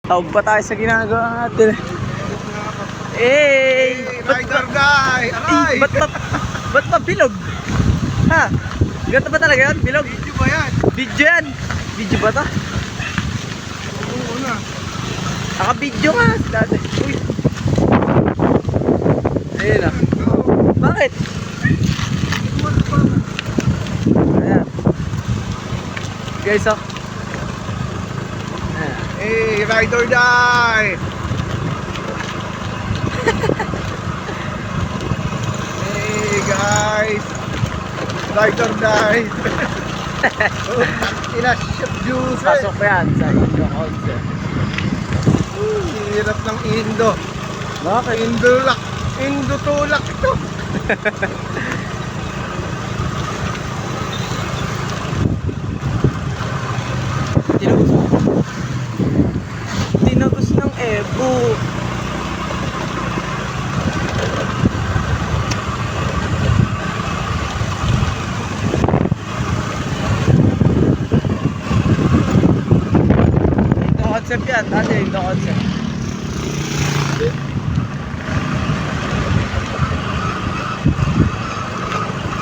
Tawag pa tayo sa ginagawa natin. Rider guy! Aray! Ba't pa bilog? Ha? Ganito ba talaga yan? Bilog? Video ba yan? Video yan? Video ba to? Oo na. Naka-video nga si dati. Uy. Ayun na. Bakit? Ayan. Guys, oh. Ayan. Hey, ride or die! Hey guys! Ride or die! Ina-ship juice eh! Pasok pa yan sa Indo Concert. Hirap ng Indo. Bakit? Indo tulak ito. Tinagos ng Evo. Indo Concept yan, dati Indo Concept.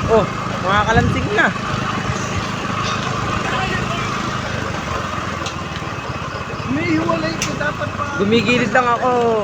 Oh, mga kalansing na. May hiwalay ko dapat pa. Gumigilid lang ako.